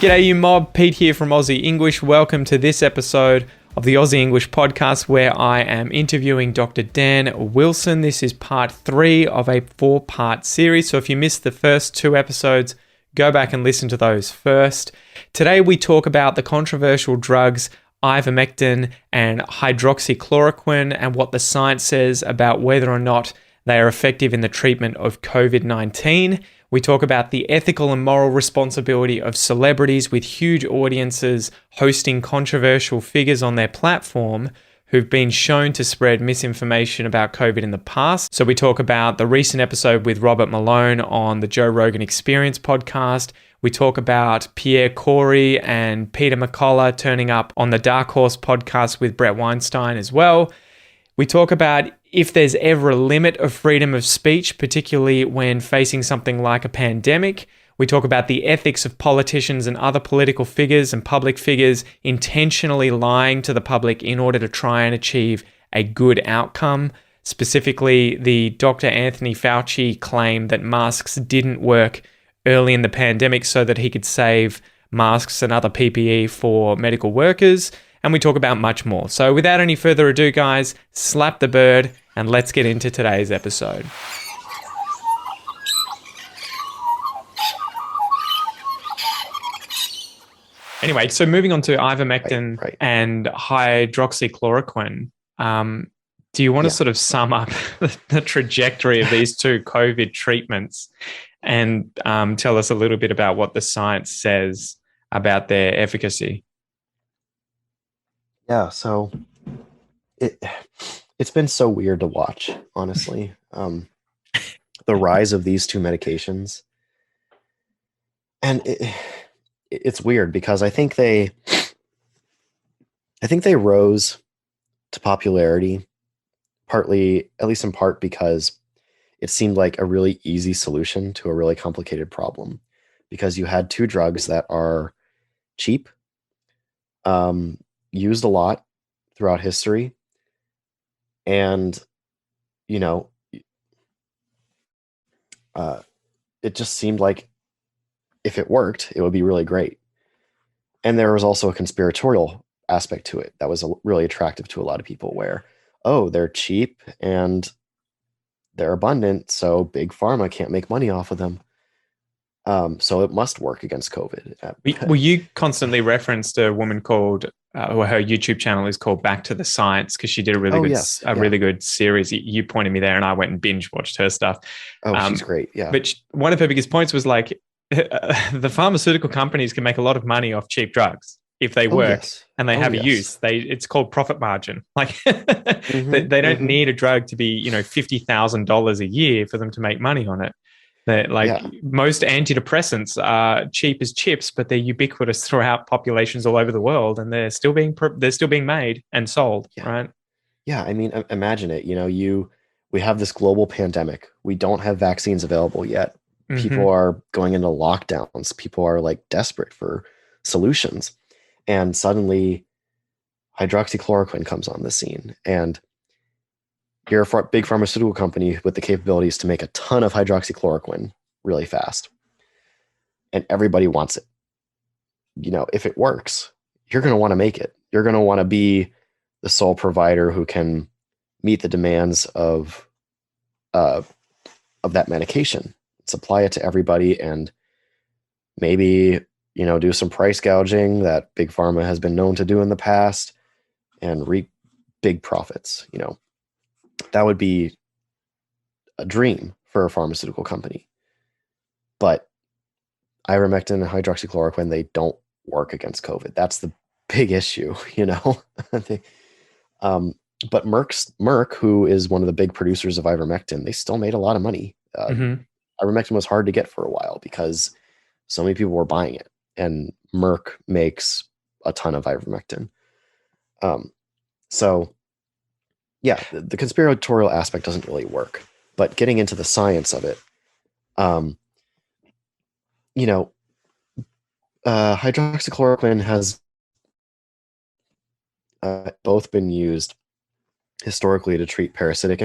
G'day you mob, Pete here from Aussie English. Welcome to this episode of the Aussie English podcast where I am interviewing Dr. Dan Wilson. This is part 3 of a 4-part series. So if you missed the first 2 episodes, go back and listen to those first. Today we talk about the controversial drugs Ivermectin and Hydroxychloroquine and what the science says about whether or not they are effective in the treatment of COVID-19. We talk about the ethical and moral responsibility of celebrities with huge audiences hosting controversial figures on their platform who've been shown to spread misinformation about COVID in the past. So we talk about the recent episode with Robert Malone on the Joe Rogan Experience podcast. We talk about Pierre Corey and Peter McCullough turning up on the Dark Horse podcast with Brett Weinstein as well. We talk about if there's ever a limit of freedom of speech, particularly when facing something like a pandemic. We talk about the ethics of politicians and other political figures and public figures intentionally lying to the public in order to try and achieve a good outcome. Specifically, the Dr. Anthony Fauci claim that masks didn't work early in the pandemic so that he could save masks and other PPE for medical workers. And we talk about much more. So without any further ado, guys, slap the bird and let's get into today's episode. Anyway, so moving on to Ivermectin and hydroxychloroquine, do you want to sort of sum up the trajectory of these two COVID treatments and tell us a little bit about what the science says about their efficacy? Yeah, so it's been so weird to watch, honestly. The rise of these two medications. And it's weird because I think they rose to popularity partly, at least in part, because it seemed like a really easy solution to a really complicated problem, because you had two drugs that are cheap, used a lot throughout history, and it just seemed like if it worked, it would be really great. And there was also a conspiratorial aspect to it that was really attractive to a lot of people, where, oh, they're cheap and they're abundant, so big pharma can't make money off of them. So it must work against COVID. Well, you constantly referenced a woman called, or her YouTube channel is called Back to the Science, because she did a really really good series. You pointed me there and I went and binge watched her stuff. Oh, she's great. Yeah. But one of her biggest points was like, the pharmaceutical companies can make a lot of money off cheap drugs if they work and they have a use. It's called profit margin. Like they don't need a drug to be, $50,000 a year for them to make money on it. Most antidepressants are cheap as chips, but they're ubiquitous throughout populations all over the world, and they're still being made and sold, right? Yeah, I mean, imagine it. We have this global pandemic. We don't have vaccines available yet. People are going into lockdowns. People are like desperate for solutions, and suddenly hydroxychloroquine comes on the scene, and you're a big pharmaceutical company with the capabilities to make a ton of hydroxychloroquine really fast, and everybody wants it. If it works, you're going to want to make it. You're going to want to be the sole provider who can meet the demands of that medication, supply it to everybody, and maybe, do some price gouging that big pharma has been known to do in the past and reap big profits. That would be a dream for a pharmaceutical company. But ivermectin and hydroxychloroquine, they don't work against COVID. That's the big issue, But Merck, who is one of the big producers of ivermectin, they still made a lot of money. Ivermectin was hard to get for a while because so many people were buying it, and Merck makes a ton of ivermectin. The conspiratorial aspect doesn't really work, but getting into the science of it, hydroxychloroquine has both been used historically to treat parasitic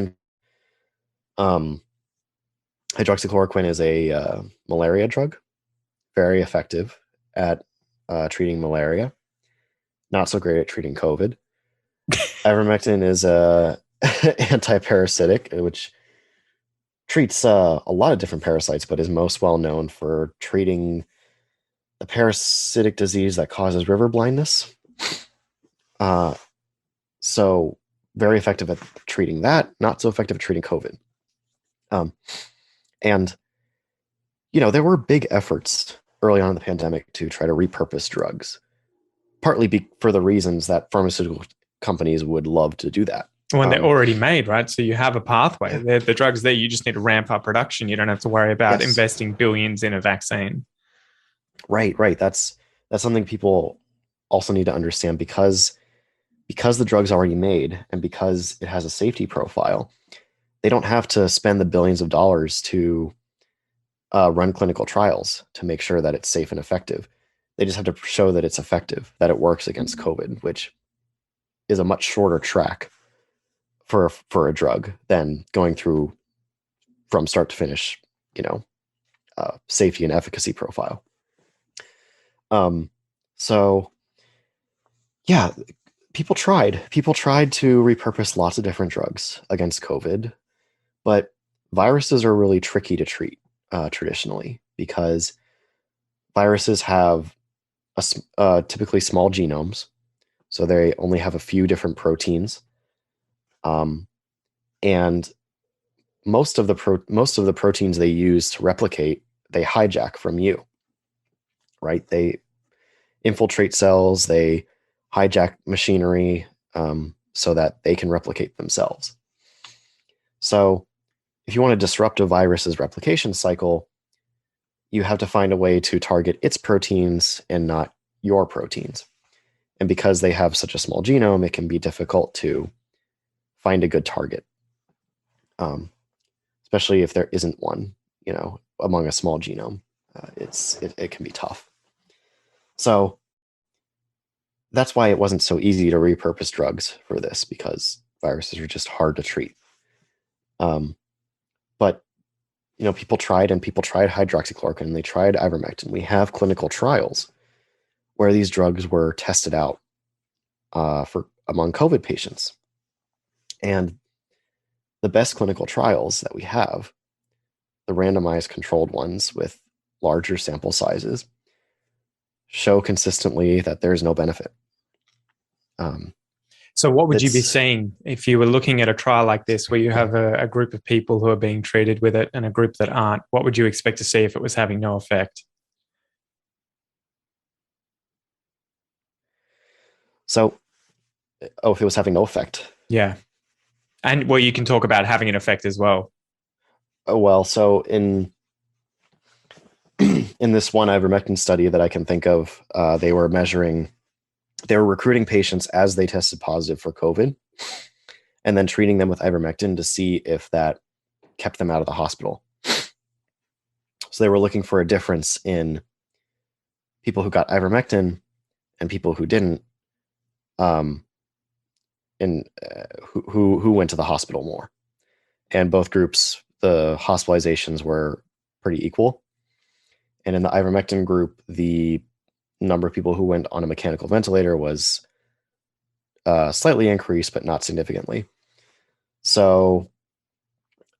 Hydroxychloroquine is a malaria drug, very effective at treating malaria, not so great at treating COVID. Ivermectin is a anti-parasitic, which treats a lot of different parasites, but is most well known for treating the parasitic disease that causes river blindness. Uh, so very effective at treating that, not so effective at treating COVID. And, there were big efforts early on in the pandemic to try to repurpose drugs, partly for the reasons that pharmaceutical companies would love to do that. When they're already made, right? So you have a pathway. Yeah. The drugs there, you just need to ramp up production. You don't have to worry about Yes. investing billions in a vaccine. Right. That's something people also need to understand because the drug's already made and because it has a safety profile, they don't have to spend the billions of dollars to run clinical trials to make sure that it's safe and effective. They just have to show that it's effective, that it works against COVID, which is a much shorter track for a drug than going through from start to finish, safety and efficacy profile. So yeah, people tried to repurpose lots of different drugs against COVID, but viruses are really tricky to treat traditionally because viruses have typically small genomes, so they only have a few different proteins, and most of the proteins they use to replicate, they hijack from you, right? They infiltrate cells, they hijack machinery so that they can replicate themselves. So if you want to disrupt a virus's replication cycle, you have to find a way to target its proteins and not your proteins. And because they have such a small genome, it can be difficult to find a good target, especially if there isn't one, among a small genome. It can be tough. So that's why it wasn't so easy to repurpose drugs for this, because viruses are just hard to treat. But people tried hydroxychloroquine, and they tried ivermectin. We have clinical trials where these drugs were tested out among COVID patients. And the best clinical trials that we have, the randomized controlled ones with larger sample sizes, show consistently that there's no benefit. So what would you be seeing if you were looking at a trial like this where you have a group of people who are being treated with it and a group that aren't? What would you expect to see if it was having no effect? So, if it was having no effect. Yeah. And well, you can talk about having an effect as well. Oh, well, so in this one ivermectin study that I can think of, they were recruiting patients as they tested positive for COVID and then treating them with ivermectin to see if that kept them out of the hospital. So they were looking for a difference in people who got ivermectin and people who didn't, and who went to the hospital more. And both groups, the hospitalizations were pretty equal. And in the ivermectin group, the number of people who went on a mechanical ventilator was slightly increased, but not significantly. So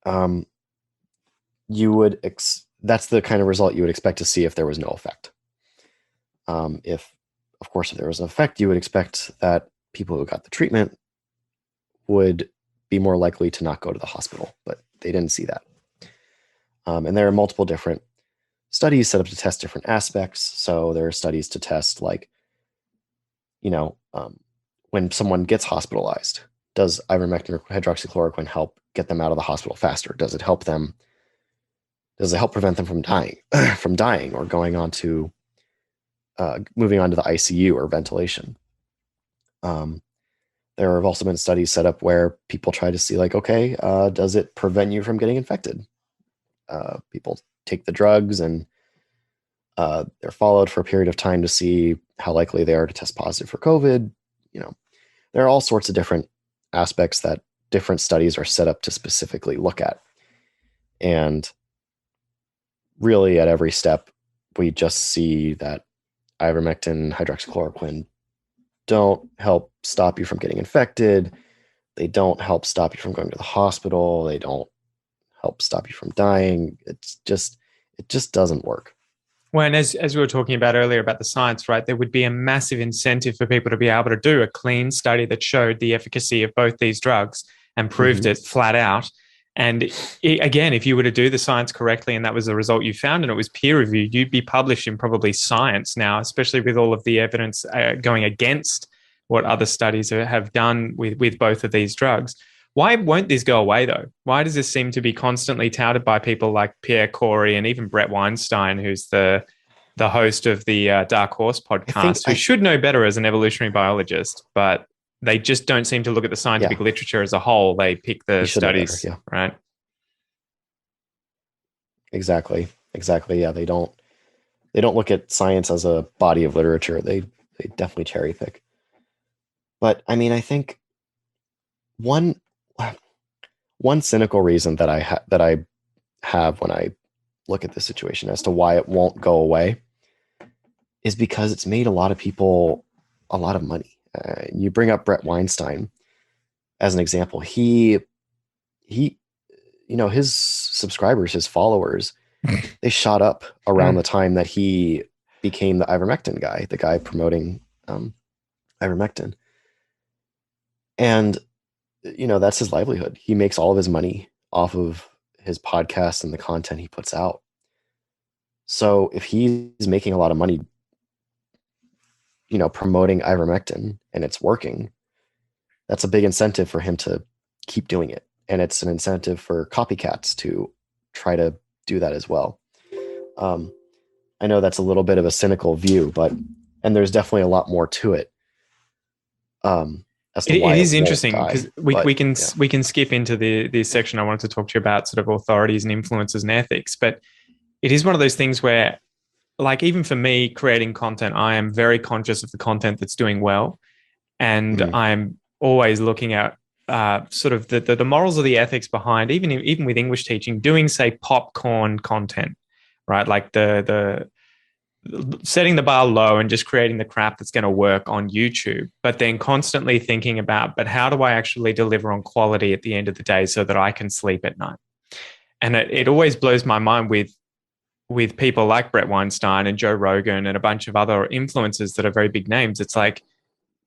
that's the kind of result you would expect to see if there was no effect. If there was an effect, you would expect that people who got the treatment would be more likely to not go to the hospital, but they didn't see that. And there are multiple different studies set up to test different aspects. So there are studies to test, like, when someone gets hospitalized, does ivermectin or hydroxychloroquine help get them out of the hospital faster? Does it help prevent them from dying or going on to moving on to the ICU or ventilation? There have also been studies set up where people try to see, like, okay, does it prevent you from getting infected? People take the drugs and they're followed for a period of time to see how likely they are to test positive for COVID. There are all sorts of different aspects that different studies are set up to specifically look at. And really at every step, we just see that ivermectin, hydroxychloroquine don't help stop you from getting infected. They don't help stop you from going to the hospital. They don't help stop you from dying. It just doesn't work. Well, and as we were talking about earlier about the science, right, there would be a massive incentive for people to be able to do a clean study that showed the efficacy of both these drugs and proved it flat out. And again, if you were to do the science correctly and that was the result you found and it was peer reviewed, you'd be published in probably Science now, especially with all of the evidence going against what other studies have done with both of these drugs. Why won't this go away, though? Why does this seem to be constantly touted by people like Pierre Corey and even Brett Weinstein, who's the host of the Dark Horse podcast, who should know better as an evolutionary biologist, but they just don't seem to look at the scientific literature as a whole. They pick the studies, right? Exactly. Yeah, they don't look at science as a body of literature. They definitely cherry pick. But I mean, I think one cynical reason that I have when I look at this situation as to why it won't go away is because it's made a lot of people a lot of money. You bring up Brett Weinstein as an example. He his subscribers, his followers, they shot up around the time that he became the ivermectin guy, the guy promoting ivermectin. And that's his livelihood. He makes all of his money off of his podcast and the content he puts out. So if he's making a lot of money, promoting ivermectin and it's working, that's a big incentive for him to keep doing it. And it's an incentive for copycats to try to do that as well. I know that's a little bit of a cynical view, and there's definitely a lot more to it. It is interesting because we can skip into the section I wanted to talk to you about, sort of authorities and influences and ethics. But it is one of those things where, like, even for me creating content, I am very conscious of the content that's doing well, and I'm always looking at sort of the morals or the ethics behind even with English teaching, doing, say, popcorn content, right? Like the setting the bar low and just creating the crap that's going to work on YouTube, but then constantly thinking about, but how do I actually deliver on quality at the end of the day so that I can sleep at night? And it always blows my mind with people like Brett Weinstein and Joe Rogan and a bunch of other influencers that are very big names. It's like,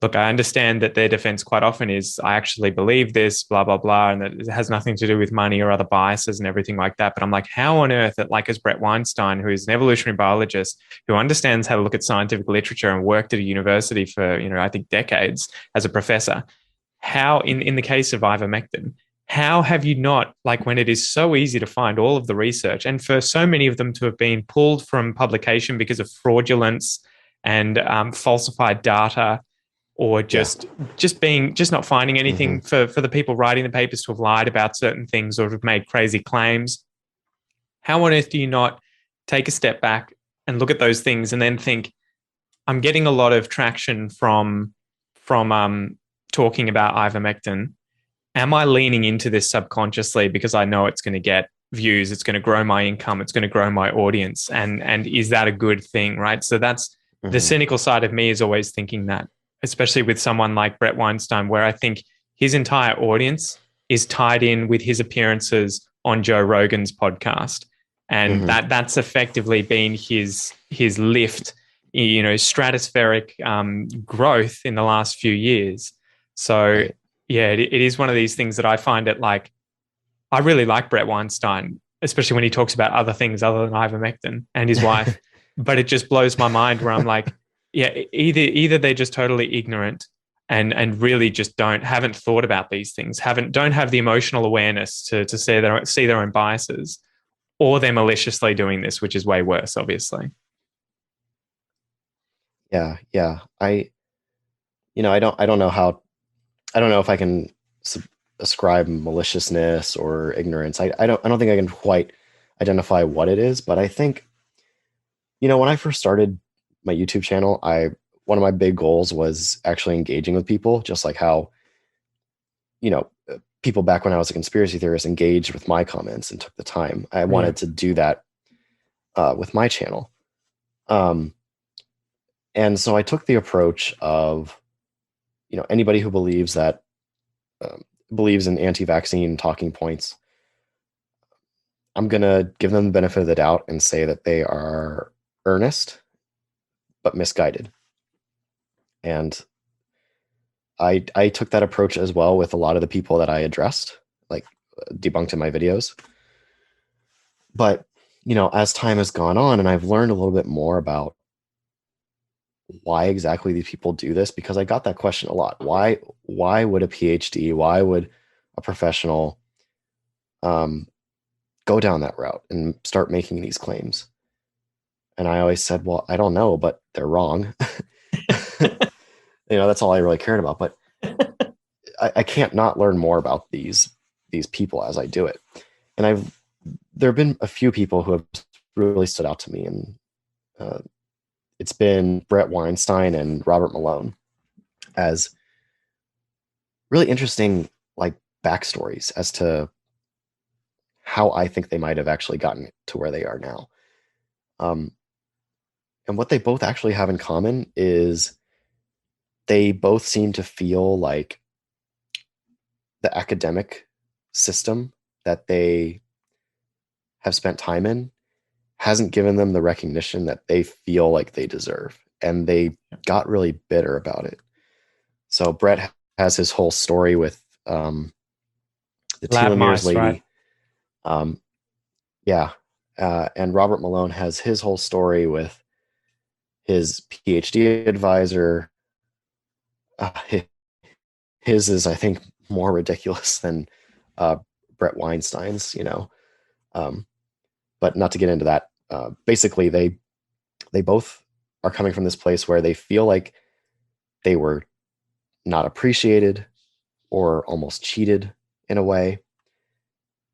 look, I understand that their defense quite often is, I actually believe this, blah, blah, blah, and that it has nothing to do with money or other biases and everything like that. But I'm like, how on earth, as Brett Weinstein, who is an evolutionary biologist, who understands how to look at scientific literature and worked at a university for, I think decades as a professor, how, in the case of ivermectin, how have you not, when it is so easy to find all of the research and for so many of them to have been pulled from publication because of fraudulence and falsified data, or just not finding anything, for the people writing the papers to have lied about certain things or have made crazy claims? How on earth do you not take a step back and look at those things and then think, I'm getting a lot of traction from talking about ivermectin. Am I leaning into this subconsciously because I know it's going to get views, it's going to grow my income, it's going to grow my audience, and is that a good thing, right? So that's the cynical side of me, is always thinking that, especially with someone like Brett Weinstein, where I think his entire audience is tied in with his appearances on Joe Rogan's podcast. And that's effectively been his lift, stratospheric growth in the last few years. So yeah, it is one of these things that I find it like, I really like Brett Weinstein, especially when he talks about other things other than ivermectin and his wife. But it just blows my mind where I'm like, yeah, either they're just totally ignorant and really just haven't thought about these things, don't have the emotional awareness to see their own biases, or they're maliciously doing this, which is way worse, obviously. Yeah. I don't know if I can ascribe maliciousness or ignorance. I don't think I can quite identify what it is, but I think, when I first started my YouTube channel, one of my big goals was actually engaging with people, just like how, people back when I was a conspiracy theorist engaged with my comments and took the time. I wanted to do that with my channel. And so I took the approach of, anybody who believes that believes in anti-vaccine talking points, I'm going to give them the benefit of the doubt and say that they are earnest but misguided. And I took that approach as well with a lot of the people that I addressed, like debunked in my videos. But, as time has gone on and I've learned a little bit more about why exactly these people do this, because I got that question a lot. Why would a PhD, why would a professional go down that route and start making these claims? And I always said, well, I don't know, but they're wrong. That's all I really cared about. But I can't not learn more about these people as I do it. And there have been a few people who have really stood out to me, and it's been Brett Weinstein and Robert Malone as really interesting, like, backstories as to how I think they might have actually gotten to where they are now. And what they both actually have in common is they both seem to feel like the academic system that they have spent time in hasn't given them the recognition that they feel like they deserve. And they got really bitter about it. So Brett has his whole story with the telomeres lady. Right? And Robert Malone has his whole story with his PhD advisor. His is, I think, more ridiculous than Brett Weinstein's, but not to get into that. Basically, they both are coming from this place where they feel like they were not appreciated or almost cheated in a way.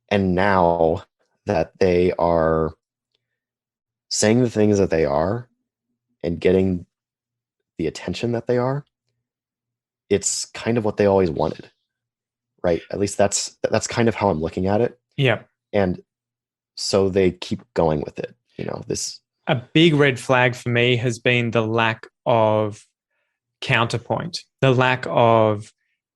And now that they are saying the things that they are and getting the attention that they are, it's kind of what they always wanted, right? At least that's kind of how I'm looking at it. Yeah. And so they keep going with it. A big red flag for me has been the lack of counterpoint, the lack of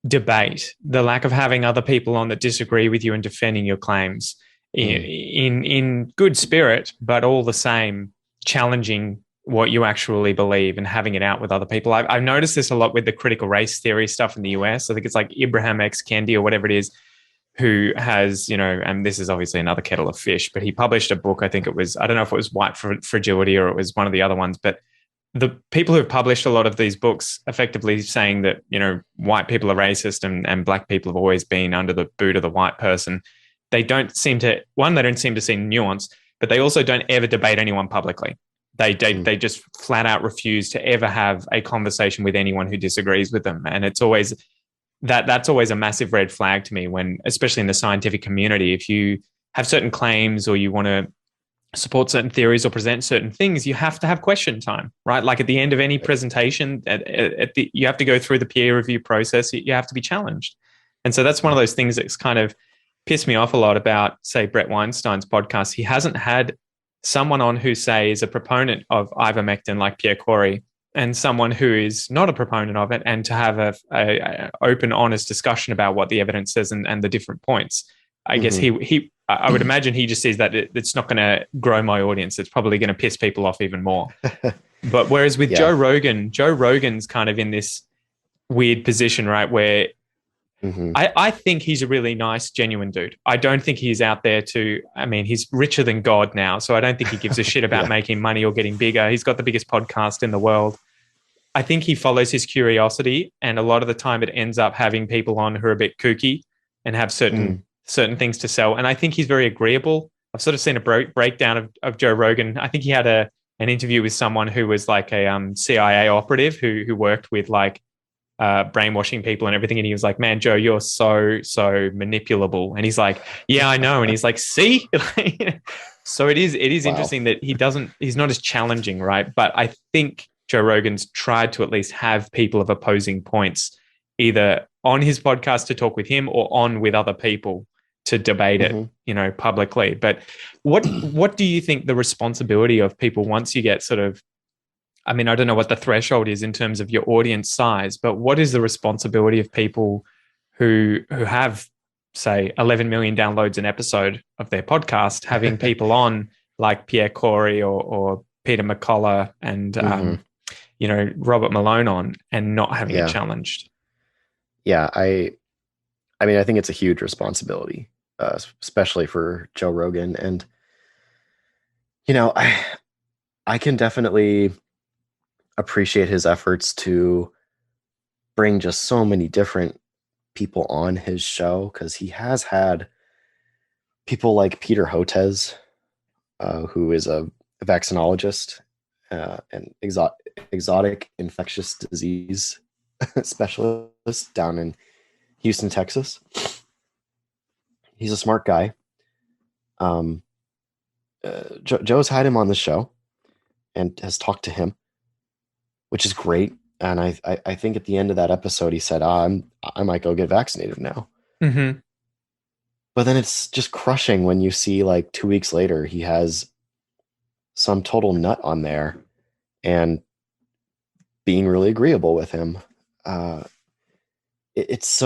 debate, the lack of having other people on that disagree with you and defending your claims in good spirit, but all the same challenging what you actually believe and having it out with other people. I've noticed this a lot with the critical race theory stuff in the US. I think it's like Ibrahim X. Kendi or whatever it is, who has, and this is obviously another kettle of fish, but he published a book. I think it was, I don't know if it was White Fragility or it was one of the other ones, but the people who've published a lot of these books effectively saying that, white people are racist and black people have always been under the boot of the white person. They don't seem to see nuance, but they also don't ever debate anyone publicly. They just flat out refuse to ever have a conversation with anyone who disagrees with them. And it's always that's always a massive red flag to me when, especially in the scientific community, if you have certain claims or you want to support certain theories or present certain things, you have to have question time, right? Like at the end of any presentation, you have to go through the peer review process. You have to be challenged. And so that's one of those things that's kind of pissed me off a lot about, say, Brett Weinstein's podcast. He hasn't had someone on who, say, is a proponent of ivermectin like Pierre Corey and someone who is not a proponent of it, and to have a open, honest discussion about what the evidence says and the different points. I guess I would imagine he just says that it's not going to grow my audience. It's probably going to piss people off even more. But whereas with Joe Rogan's kind of in this weird position, right, where I think he's a really nice, genuine dude. I don't think he's out there he's richer than God now, so I don't think he gives a shit about making money or getting bigger. He's got the biggest podcast in the world. I think he follows his curiosity, and a lot of the time it ends up having people on who are a bit kooky and have certain things to sell. And I think he's very agreeable. I've sort of seen a breakdown of Joe Rogan. I think he had an interview with someone who was like a CIA operative who worked with like brainwashing people and everything. And he was like, man, Joe, you're so manipulable. And he's like, yeah, I know. And he's like, see? So it is interesting that he's not as challenging, right? But I think Joe Rogan's tried to at least have people of opposing points either on his podcast to talk with him or on with other people to debate it, publicly. But what do you think the responsibility of people, once you get sort of I mean, I don't know what the threshold is in terms of your audience size, but what is the responsibility of people who have, say, 11 million downloads an episode of their podcast, having people on like Pierre Corey or Peter McCullough and Robert Malone on, and not having it challenged? Yeah, I mean, I think it's a huge responsibility, especially for Joe Rogan. And, I can definitely appreciate his efforts to bring just so many different people on his show, because he has had people like Peter Hotez, who is a vaccinologist and exotic infectious disease specialist down in Houston, Texas. He's a smart guy. Joe's had him on the show and has talked to him, which is great. And I think at the end of that episode, he said, I might go get vaccinated now. Mm-hmm. But then it's just crushing when you see, like, 2 weeks later, he has some total nut on there and being really agreeable with him. It's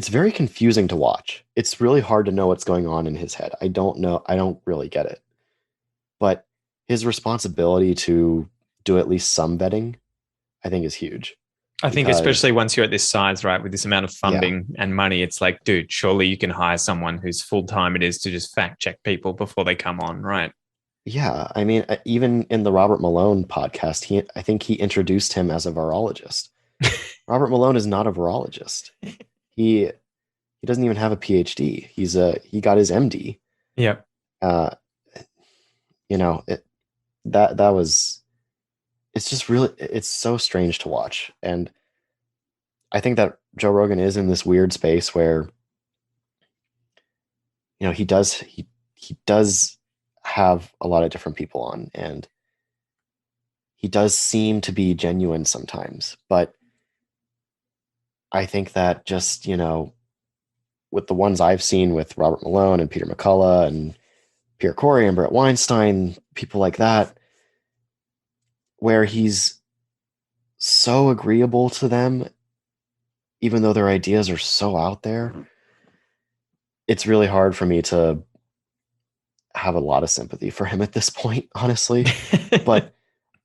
very confusing to watch. It's really hard to know what's going on in his head. I don't know. I don't really get it. But his responsibility to do at least some vetting, I think, is huge. I think especially once you're at this size, right, with this amount of funding and money, it's like, dude, surely you can hire someone whose full time it is to just fact check people before they come on, right? Yeah. I mean, even in the Robert Malone podcast, I think he introduced him as a virologist. Robert Malone is not a virologist. He doesn't even have a PhD. He got his MD. Yeah. It's just really, it's so strange to watch. And I think that Joe Rogan is in this weird space where, he does have a lot of different people on, and he does seem to be genuine sometimes. But I think that just, with the ones I've seen with Robert Malone and Peter McCullough and Pierre Corey and Brett Weinstein, people like that, where he's so agreeable to them, even though their ideas are so out there, it's really hard for me to have a lot of sympathy for him at this point, honestly. But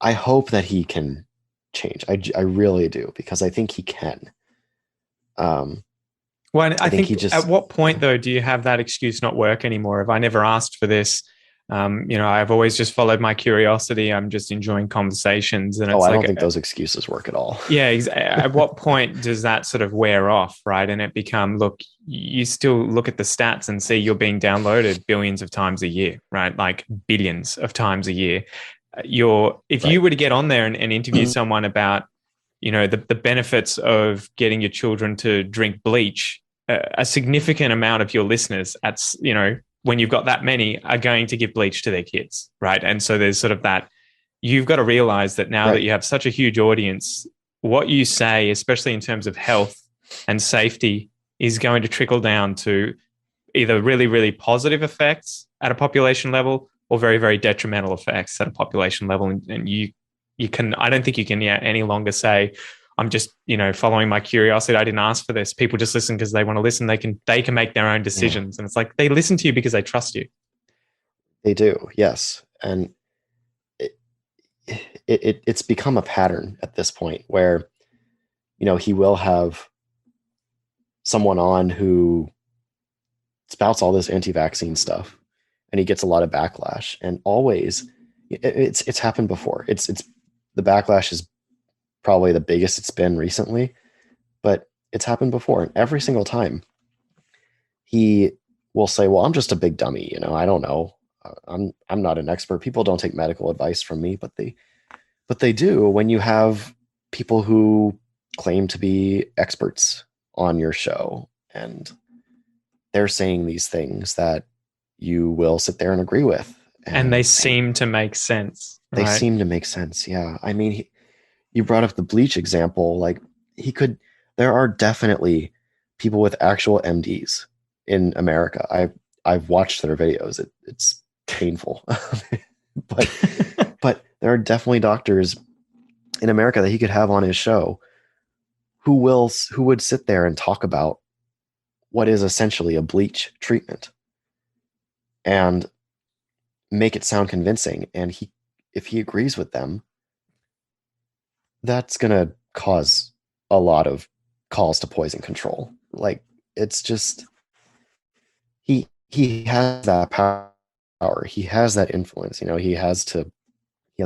I hope that he can change. I really do, because I think he can. Well, I think at what point, though, do you have that excuse not work anymore? If I never asked for this, I've always just followed my curiosity. I'm just enjoying conversations. And I don't think those excuses work at all. Yeah. At what point does that sort of wear off, right? And it become, look, you still look at the stats and see you're being downloaded billions of times a year, right? Like billions of times a year. If you were to get on there and interview someone about, the benefits of getting your children to drink bleach, a significant amount of your listeners when you've got that many are going to give bleach to their kids, right? And so there's sort of that, you've got to realize that now that you have such a huge audience, what you say, especially in terms of health and safety, is going to trickle down to either really, really positive effects at a population level or very, very detrimental effects at a population level. And I don't think you can any longer say, I'm just, following my curiosity. I didn't ask for this. People just listen because they want to listen. They can make their own decisions. Yeah. And it's like, they listen to you because they trust you. They do. Yes. And it's become a pattern at this point where, he will have someone on who spouts all this anti-vaccine stuff, and he gets a lot of backlash. And always, it's happened before. The backlash is probably the biggest it's been recently, but it's happened before. And every single time he will say, well, I'm just a big dummy. I don't know. I'm not an expert. People don't take medical advice from me, but they do when you have people who claim to be experts on your show, and they're saying these things that you will sit there and agree with. And they seem to make sense. They seem to make sense. Yeah. I mean, you brought up the bleach example. Like, there are definitely people with actual MDs in America. I've watched their videos. It's painful, but There are definitely doctors in America that he could have on his show who would sit there and talk about what is essentially a bleach treatment and make it sound convincing. And if he agrees with them, that's going to cause a lot of calls to poison control. Like, it's just, he has that power. He has that influence. He has to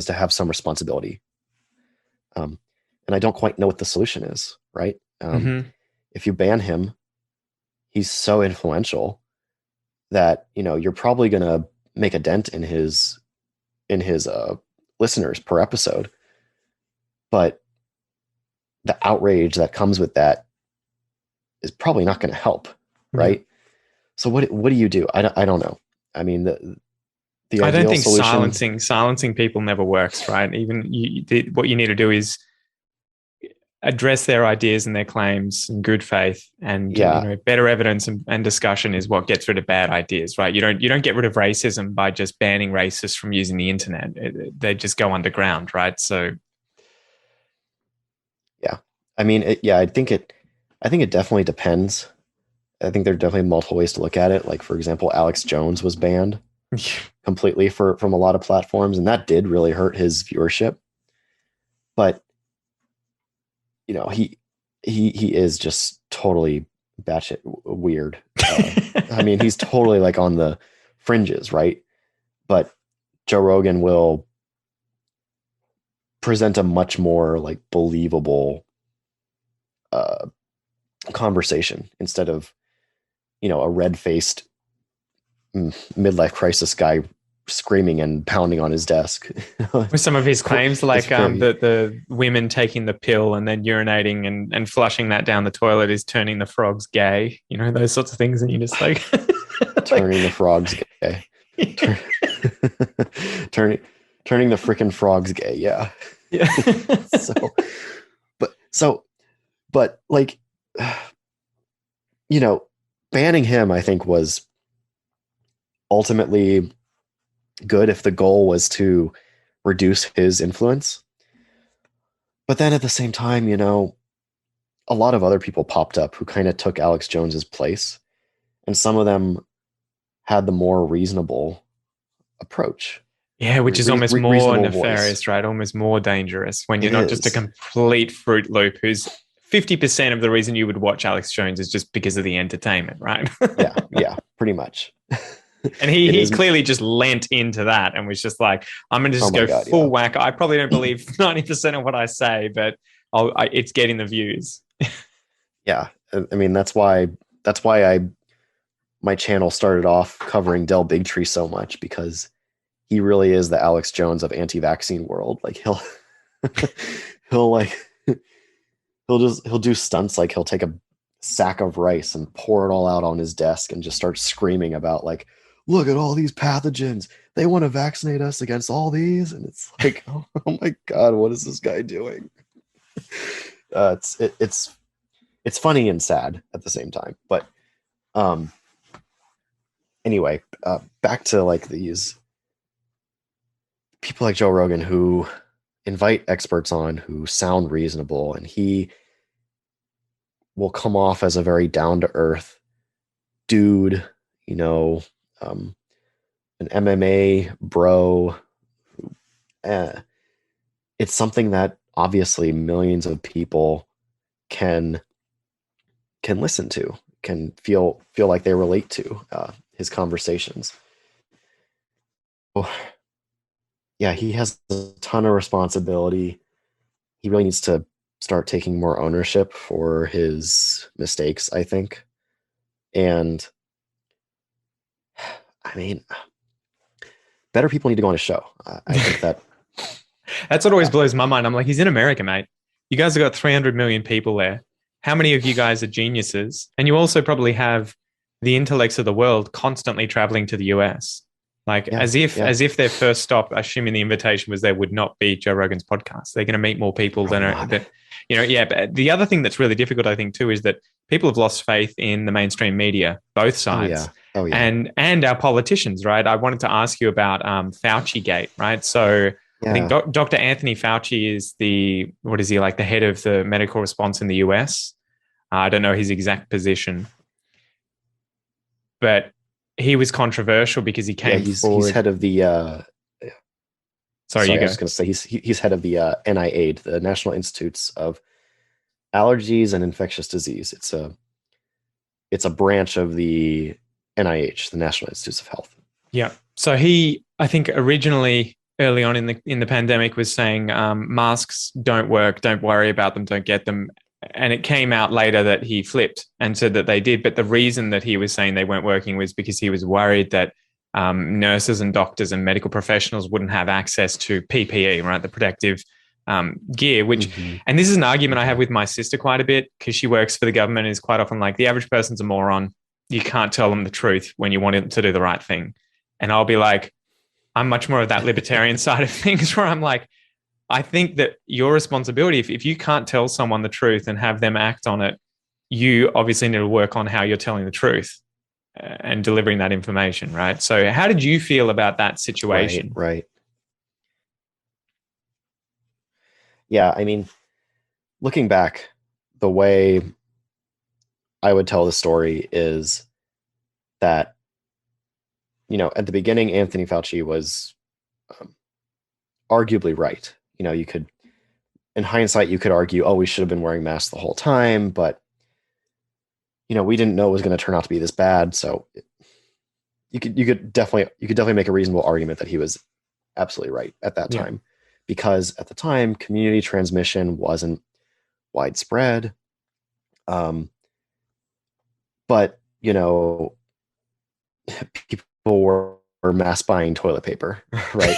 have some responsibility. And I don't quite know what the solution is, right? If you ban him, he's so influential that, you're probably going to make a dent in his listeners per episode. But the outrage that comes with that is probably not going to help, right? So what do you do? I don't know. I mean, the I don't think solution, silencing people never works, right? Even what you need to do is address their ideas and their claims in good faith, and better evidence and discussion is what gets rid of bad ideas, right? You don't get rid of racism by just banning racists from using the internet. They just go underground, right? So yeah, I mean, I think it definitely depends. I think there are definitely multiple ways to look at it. Like, for example, Alex Jones was banned completely from a lot of platforms, and that did really hurt his viewership. But he is just totally batshit weird. I mean, he's totally like on the fringes, right? But Joe Rogan will present a much more like believable conversation instead of a red-faced midlife crisis guy screaming and pounding on his desk. With some of his claims, like the women taking the pill and then urinating and flushing that down the toilet is turning the frogs gay, those sorts of things. And you just like turning the frogs gay. Turning the freaking frogs gay. Yeah. But like, banning him, I think, was ultimately good if the goal was to reduce his influence. But then at the same time, a lot of other people popped up who kind of took Alex Jones's place, and some of them had the more reasonable approach. Yeah, which is almost more nefarious, voice. Right? Almost more dangerous when you're not just a complete Fruit Loop who's 50% of the reason you would watch Alex Jones is just because of the entertainment, right? yeah, pretty much. And he clearly just lent into that and was just like, I'm going to just go full whack. I probably don't believe 90% of what I say, but it's getting the views. Yeah. I mean, that's why my channel started off covering Del Bigtree so much, because he really is the Alex Jones of anti-vaccine world. Like he'll do stunts. Like he'll take a sack of rice and pour it all out on his desk and just start screaming about like, look at all these pathogens. They want to vaccinate us against all these. And it's like, oh my God, what is this guy doing? It's funny and sad at the same time. But anyway, back to like these people like Joe Rogan who invite experts on who sound reasonable, and he will come off as a very down-to-earth dude, an MMA bro. It's something that obviously millions of people can listen to, can feel like they relate to his conversations. Oh, yeah, he has a ton of responsibility. He really needs to start taking more ownership for his mistakes, I think. And I mean, better people need to go on his show. I think that that's what always blows my mind. I'm like, he's in America, mate. You guys have got 300 million people there. How many of you guys are geniuses? And you also probably have the intellects of the world constantly traveling to the US. Like as if their first stop, assuming the invitation was there, would not be Joe Rogan's podcast. They're going to meet more people But the other thing that's really difficult, I think, too, is that people have lost faith in the mainstream media, both sides, and our politicians, right? I wanted to ask you about Fauci Gate, right? So I think Yeah. Dr. Anthony Fauci is what is he, like the head of the medical response in the US? I don't know his exact position, but he was controversial because he Yeah, came he's forward. head of the Sorry, you sorry, I was go. just going to say he's head of the NIAID, the National Institutes of Allergies and Infectious Disease. It's a branch of the NIH, the National Institutes of Health. Yeah. So he, I think, originally early on in the pandemic was saying masks don't work, don't worry about them, don't get them. And it came out later that he flipped and said that they did. But the reason that he was saying they weren't working was because he was worried that nurses and doctors and medical professionals wouldn't have access to PPE, right? The protective gear, which, Mm-hmm. and this is an argument I have Mm-hmm. with my sister quite a bit because she works for the government and is quite often like, the average person's a moron. You can't tell them the truth when you want them to do the right thing. And I'll be like, I'm much more of that libertarian side of things where I'm like, I think that your responsibility, if you can't tell someone the truth and have them act on it, you obviously need to work on how you're telling the truth and delivering that information, right? So, how did you feel about that Right, situation? right. Yeah, I mean, looking back, the way I would tell the story is that, at the beginning, Anthony Fauci was um, arguably right. You could, in hindsight, you could argue, oh, we should have been wearing masks the whole time, but we didn't know it was going to turn out to be this bad. So you could definitely make a reasonable argument that he was absolutely right at that Yeah. time, because at the time community transmission wasn't widespread. Um, but people were mass buying toilet paper, right?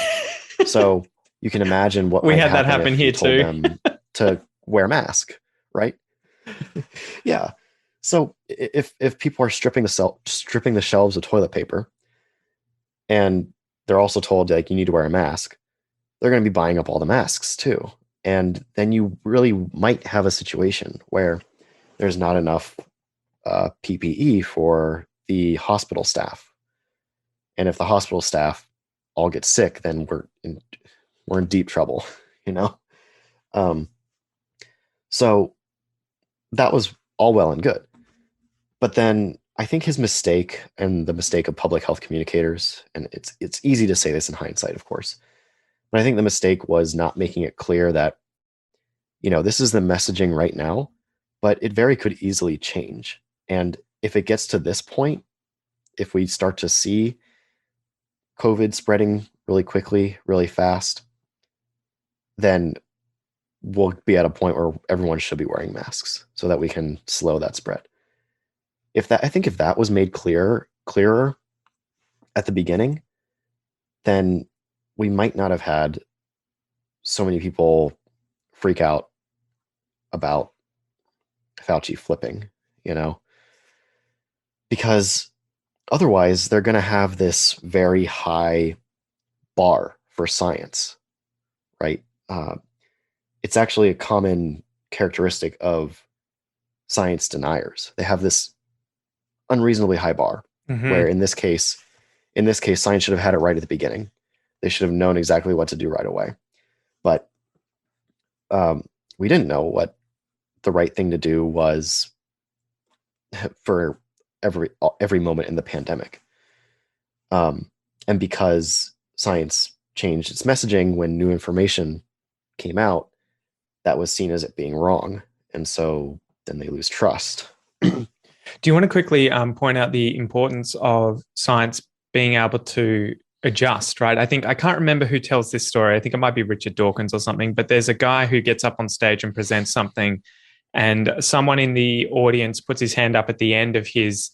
So you can imagine what We might had that happen happen if you here told too. them to wear a mask, right? Yeah. So if people are stripping the shelves of toilet paper, and they're also told like you need to wear a mask, they're going to be buying up all the masks too. And then you really might have a situation where there's not enough PPE for the hospital staff. And if the hospital staff all get sick, then we're in deep trouble, you know. Um, so that was all well and good, but then I think his mistake, and the mistake of public health communicators, and it's easy to say this in hindsight, of course, but I think the mistake was not making it clear that this is the messaging right now, but it very could easily change. And if it gets to this point, if we start to see COVID spreading really quickly, really fast, then we'll be at a point where everyone should be wearing masks so that we can slow that spread. I think if that was made clearer at the beginning, then we might not have had so many people freak out about Fauci flipping, you know, because otherwise they're going to have this very high bar for science, right? It's actually a common characteristic of science deniers. They have this unreasonably high bar, where Mm-hmm. in this case, science should have had it right at the beginning. They should have known exactly what to do right away. But we didn't know what the right thing to do was for every moment in the pandemic. And because science changed its messaging when new information came out, that was seen as it being wrong. And so then they lose trust. Do you want to quickly point out the importance of science being able to adjust, right? I think I can't remember who tells this story. I think it might be Richard Dawkins or something, but there's a guy who gets up on stage and presents something, and someone in the audience puts his hand up at the end of his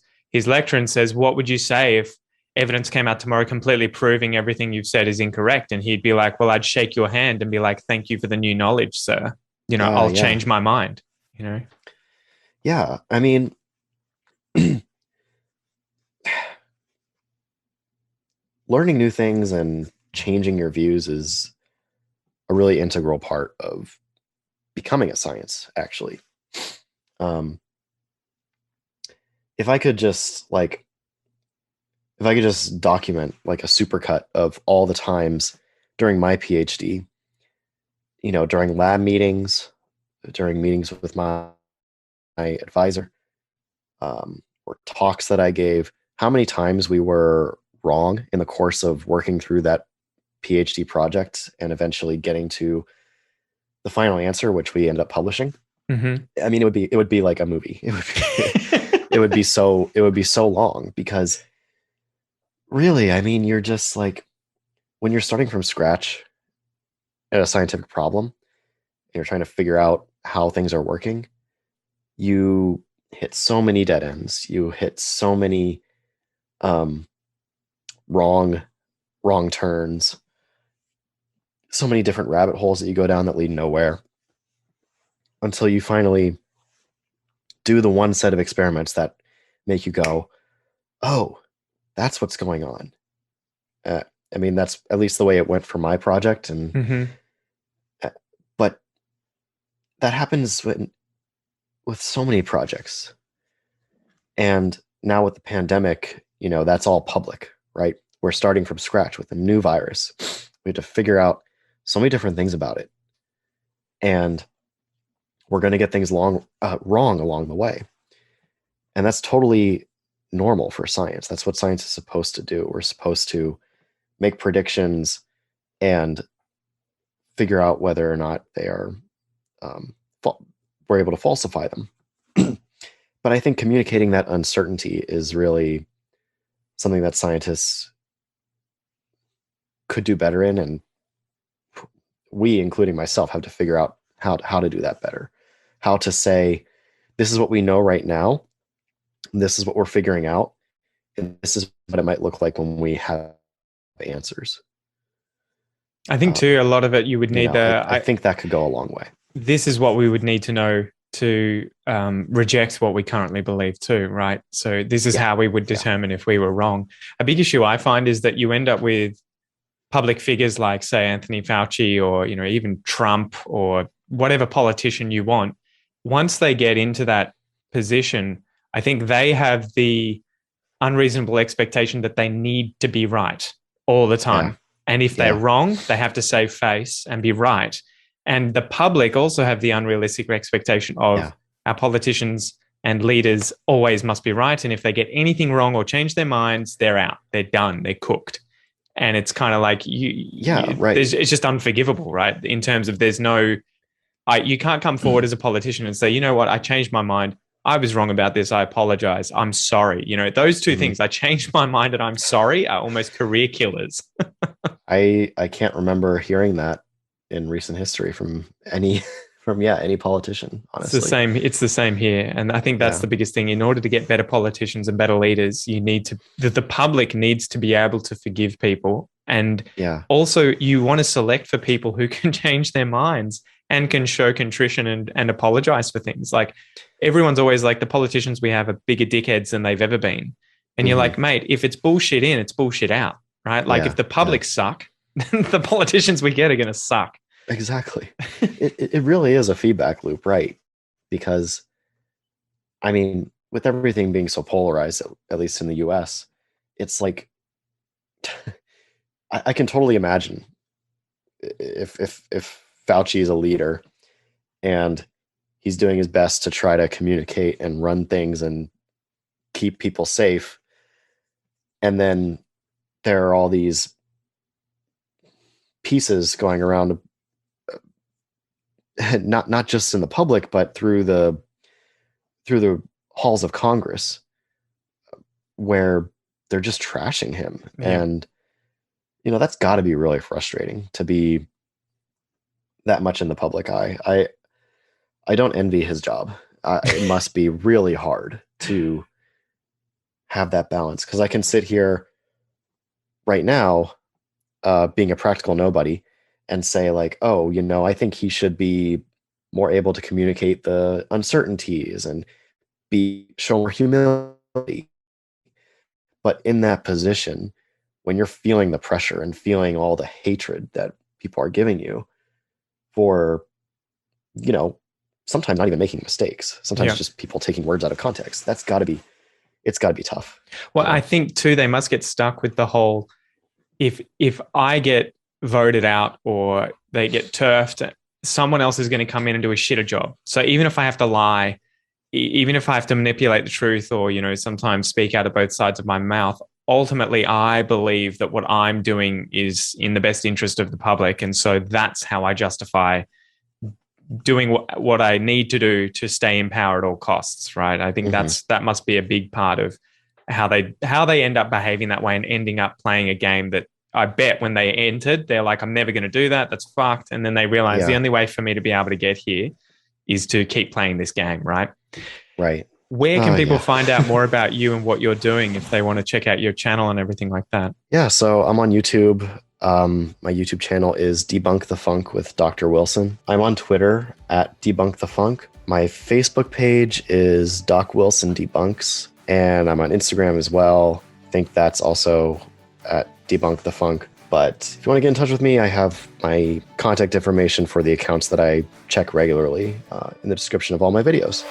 lecture and says, "What would you say if evidence came out tomorrow completely proving everything you've said is incorrect?" And he'd be like, "Well, I'd shake your hand and be like, thank you for the new knowledge, sir. I'll Yeah. change my mind." You know? Yeah. I mean, learning new things and changing your views is a really integral part of becoming a science, actually. Um, if I could just document like a supercut of all the times during my PhD, during lab meetings, during meetings with my advisor, or talks that I gave, how many times we were wrong in the course of working through that PhD project and eventually getting to the final answer, which we ended up publishing. Mm-hmm. I mean, it would be like a movie. It would be so long, because really, I mean, you're just like, when you're starting from scratch at a scientific problem and you're trying to figure out how things are working, you hit so many dead ends. You hit so many wrong turns, so many different rabbit holes that you go down that lead nowhere, until you finally do the one set of experiments that make you go, oh, that's what's going on. I mean, that's at least the way it went for my project. And Mm-hmm. but that happens with so many projects. And now with the pandemic, that's all public, right? We're starting from scratch with a new virus. We have to figure out so many different things about it. And we're going to get things wrong along the way. And that's totally normal for science. That's what science is supposed to do. We're supposed to make predictions and figure out whether or not they are, we're able to falsify them. But I think communicating that uncertainty is really something that scientists could do better in. And we, including myself, have to figure out how to do that better. How to say, this is what we know right now. This is what we're figuring out. And this is what it might look like when we have answers. I think too, a lot of it you would need I think that could go a long way. This is what we would need to know to reject what we currently believe too, right? So this is how we would determine if we were wrong. A big issue I find is that you end up with public figures like, say, Anthony Fauci, or even Trump, or whatever politician you want. Once they get into that position, I think they have the unreasonable expectation that they need to be right all the time. Yeah. And if they're wrong, they have to save face and be right. And the public also have the unrealistic expectation of our politicians and leaders always must be right. And if they get anything wrong or change their minds, they're out. They're done. They're cooked. And it's kind of like, it's just unforgivable, right? In terms of you can't come forward as a politician and say, you know what, I changed my mind. I was wrong about this. I apologize. I'm sorry. Those two things, I changed my mind and I'm sorry, are almost career killers. I can't remember hearing that in recent history from any politician, honestly. It's the same here. And I think that's the biggest thing. In order to get better politicians and better leaders, the public needs to be able to forgive people. And also you want to select for people who can change their minds and can show contrition and apologize for things. Like, everyone's always like, the politicians we have are bigger dickheads than they've ever been. And you're like, mate, if it's bullshit in, it's bullshit out, right? Like, if the public suck, then the politicians we get are going to suck. Exactly. It really is a feedback loop, right? Because, I mean, with everything being so polarized, at least in the US, it's like, I can totally imagine if Fauci is a leader and he's doing his best to try to communicate and run things and keep people safe, and then there are all these pieces going around, not just in the public, but through the halls of Congress, where they're just trashing him. And that's got to be really frustrating to be that much in the public eye. I don't envy his job. It must be really hard to have that balance, because I can sit here right now, being a practical nobody, and say like, oh, I think he should be more able to communicate the uncertainties and show more humility. But in that position, when you're feeling the pressure and feeling all the hatred that people are giving you for, sometimes not even making mistakes, sometimes just people taking words out of context, it's got to be tough. Well, I think too, they must get stuck with the whole, if I get voted out or they get turfed, someone else is going to come in and do a shitter job. So even if I have to lie, even if I have to manipulate the truth or, sometimes speak out of both sides of my mouth, ultimately, I believe that what I'm doing is in the best interest of the public. And so that's how I justify doing what I need to do to stay in power at all costs, right? I think that must be a big part of how they end up behaving that way and ending up playing a game that I bet when they entered, they're like, I'm never going to do that. That's fucked. And then they realize the only way for me to be able to get here is to keep playing this game, right? Right. Where can people find out more about you and what you're doing if they want to check out your channel and everything like that? Yeah, so I'm on YouTube. My YouTube channel is Debunk the Funk with Dr. Wilson. I'm on Twitter at Debunk the Funk. My Facebook page is Doc Wilson Debunks, and I'm on Instagram as well. I think that's also at Debunk the Funk. But if you want to get in touch with me, I have my contact information for the accounts that I check regularly in the description of all my videos.